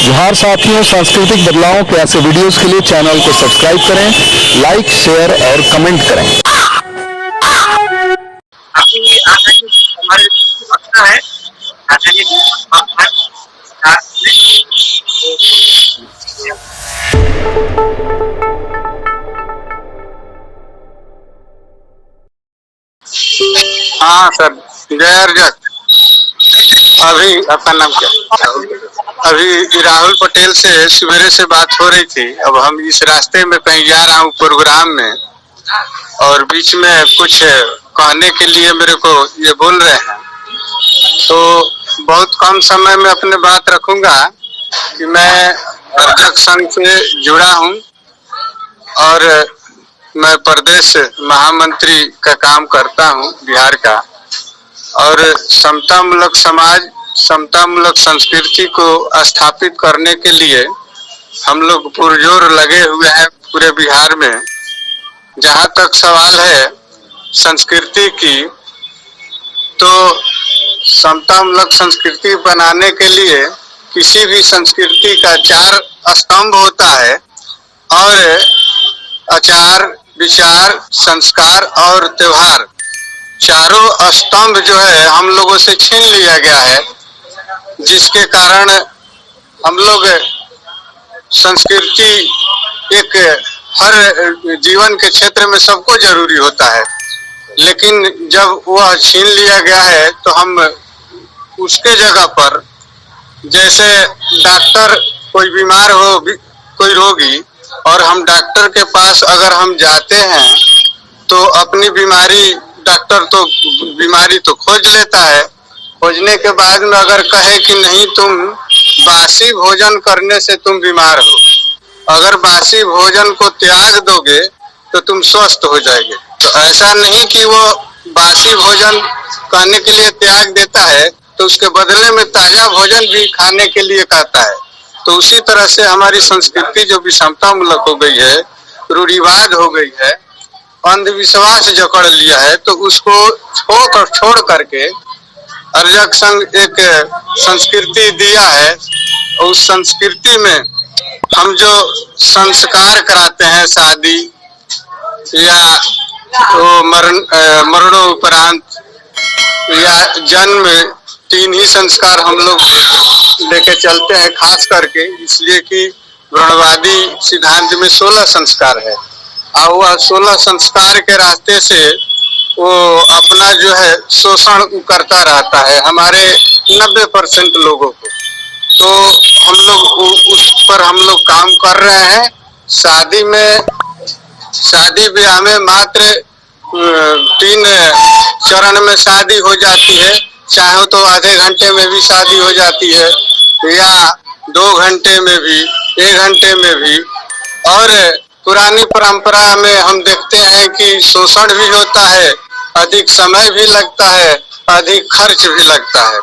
जोहार साथियों, सांस्कृतिक बदलावों के ऐसे वीडियोस के लिए चैनल को सब्सक्राइब करें, लाइक, शेयर और कमेंट करें। हाँ सर, जय अर्जक। अभी आपका नाम क्या? अभी राहुल पटेल से सवेरे से बात हो रही थी। अब हम इस रास्ते में कहीं जा रहा हूँ प्रोग्राम में, और बीच में कुछ कहने के लिए मेरे को ये बोल रहे हैं, तो बहुत कम समय में अपने बात रखूंगा कि मैं अर्जक संघ से जुड़ा हूँ और मैं प्रदेश महामंत्री का काम करता हूँ बिहार का, और समतामूलक समाज, समतामूलक संस्कृति को स्थापित करने के लिए हम लोग पुरजोर लगे हुए हैं पूरे बिहार में। जहाँ तक सवाल है संस्कृति की, तो समतामूलक संस्कृति बनाने के लिए किसी भी संस्कृति का 4 स्तंभ होता है, और आचार, विचार, संस्कार और त्योहार, चारों स्तंभ जो है हम लोगों से छीन लिया गया है, जिसके कारण हम लोग संस्कृति एक हर जीवन के क्षेत्र में सबको जरूरी होता है, लेकिन जब वह छीन लिया गया है तो हम उसके जगह पर, जैसे डॉक्टर, कोई बीमार हो, कोई रोगी, और हम डॉक्टर के पास अगर हम जाते हैं तो अपनी बीमारी, डॉक्टर तो बीमारी तो खोज लेता है, खोजने के बाद में अगर कहे कि नहीं, तुम बासी भोजन करने से तुम बीमार हो, अगर बासी भोजन को त्याग दोगे तो तुम स्वस्थ हो जाएंगे। तो ऐसा नहीं कि वो बासी भोजन खाने के लिए त्याग देता है तो उसके बदले में ताजा भोजन भी खाने के लिए कहता है। तो उसी तरह से हमारी संस्कृति जो विषमतामूलक हो गई है, रूढ़िवाद हो गई है, अंधविश्वास जकड़ लिया है, तो उसको छोड़ करके अर्जक संघ एक संस्कृति दिया है। और उस संस्कृति में हम जो संस्कार कराते हैं, शादी या तो मरणोपरांत या जन्म, 3 ही संस्कार हम लोग लेके चलते हैं, खास करके इसलिए कि ब्रह्मवादी सिद्धांत में 16 संस्कार है, और वह 16 संस्कार के रास्ते से वो अपना जो है शोषण करता रहता है हमारे 90% लोगों को। तो हम लोग उस पर हम लोग काम कर रहे हैं। शादी ब्याह में मात्र 3 चरण में शादी हो जाती है, चाहे तो आधे घंटे में भी शादी हो जाती है, या 2 घंटे में भी, 1 घंटे में भी। और पुरानी परंपरा में हम देखते हैं कि शोषण भी होता है, अधिक समय भी लगता है, अधिक खर्च भी लगता है,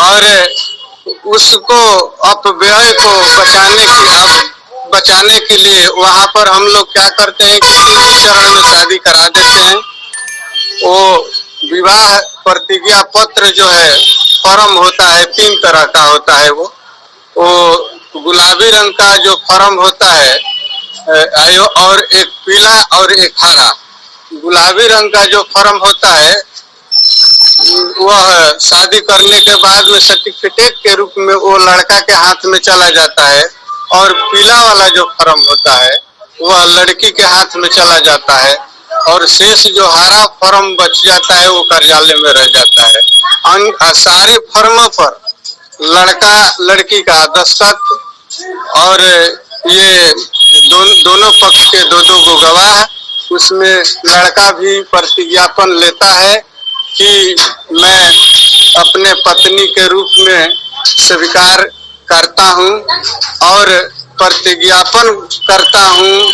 और उसको अपव्यय को बचाने के लिए वहाँ पर हम लोग क्या करते हैं कि 3 चरण में शादी करा देते हैं। वो विवाह प्रतिज्ञा पत्र जो है, फॉर्म होता है, 3 तरह का होता है। वो गुलाबी रंग का जो फॉर्म होता है, और एक पीला और एक हरा। गुलाबी रंग का जो फॉर्म होता है वह शादी करने के बाद में सर्टिफिकेट के रूप में वो लड़का के हाथ में चला जाता है, और पीला वाला जो फॉर्म होता है वह लड़की के हाथ में चला जाता है, और शेष जो हरा फॉर्म बच जाता है वो कार्यालय में रह जाता है। सारे फॉर्मों पर लड़का लड़की का दस्तखत, और ये दोनों पक्ष के 2-2 गो गवाह, उसमें लड़का भी प्रतिज्ञापन लेता है कि मैं अपने पत्नी के रूप में स्वीकार करता हूँ, और प्रतिज्ञापन करता हूँ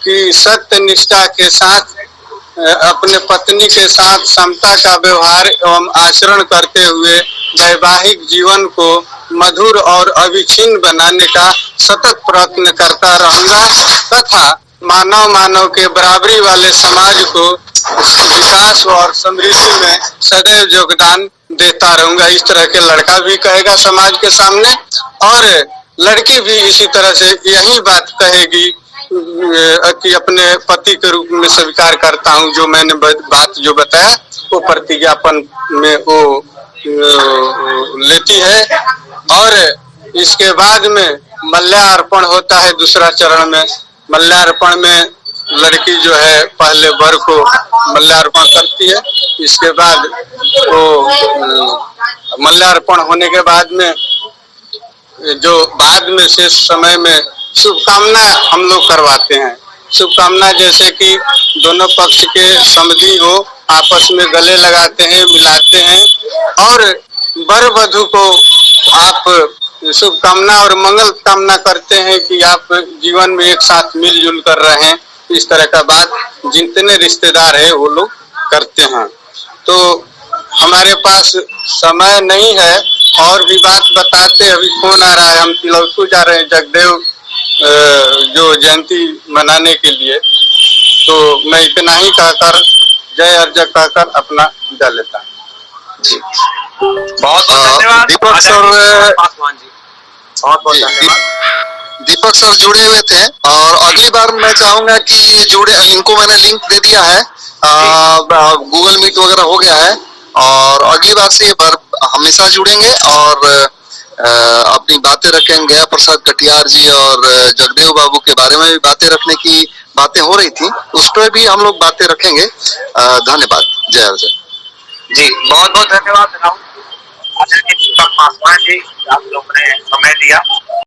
कि सत्य निष्ठा के साथ अपने पत्नी के साथ समता का व्यवहार एवं आचरण करते हुए वैवाहिक जीवन को मधुर और अविच्छिन्न बनाने का सतत प्रयत्न करता रहूंगा, तथा मानव के बराबरी वाले समाज को विकास और समृद्धि में सदैव योगदान देता रहूंगा। इस तरह के लड़का भी कहेगा समाज के सामने, और लड़की भी इसी तरह से यही बात कहेगी कि अपने पति के रूप में स्वीकार करता हूँ। जो मैंने बात जो बताया वो प्रतिज्ञापन में वो लेती है। और इसके बाद में मल्यार्पण होता है दूसरा चरण में। मल्यार्पण में लड़की जो है पहले वर को मल्यार्पण करती है। इसके बाद वो मल्यार्पण होने के बाद में जो बाद में शेष समय में शुभकामना हम लोग करवाते हैं। शुभकामना जैसे कि दोनों पक्ष के समधि हो, आपस में गले लगाते हैं, मिलाते हैं और वर वधु को आप शुभकामना और मंगल कामना करते हैं कि आप जीवन में एक साथ मिलजुल कर रहें। इस तरह का बात जितने रिश्तेदार है वो लोग करते हैं। तो हमारे पास समय नहीं है और भी बात बताते। अभी फोन आ रहा है, हम तिलौथू जा रहे हैं जगदेव जो जयंती मनाने के लिए। तो मैं इतना ही कहकर जय अर्जक कहकर अपना विदा लेता हूँ। जी बहुत धन्यवाद दीपक सर। पासवान जी, बहुत बहुत धन्यवाद। दीपक सर जुड़े हुए थे और अगली बार मैं चाहूंगा कि ये जुड़े, इनको मैंने लिंक दे दिया है, गूगल मीट वगैरह हो गया है और अगली बार से ये हमेशा जुड़ेंगे और अपनी बातें रखेंगे। गया प्रसाद कटियार जी और जगदेव बाबू के बारे में भी बातें रखने की बातें हो रही थी, उस पर भी हम लोग बातें रखेंगे। धन्यवाद। जय अर्जय जी, बहुत बहुत धन्यवाद आदरणीय दीपक पासवान जी, आप लोगों ने समय दिया।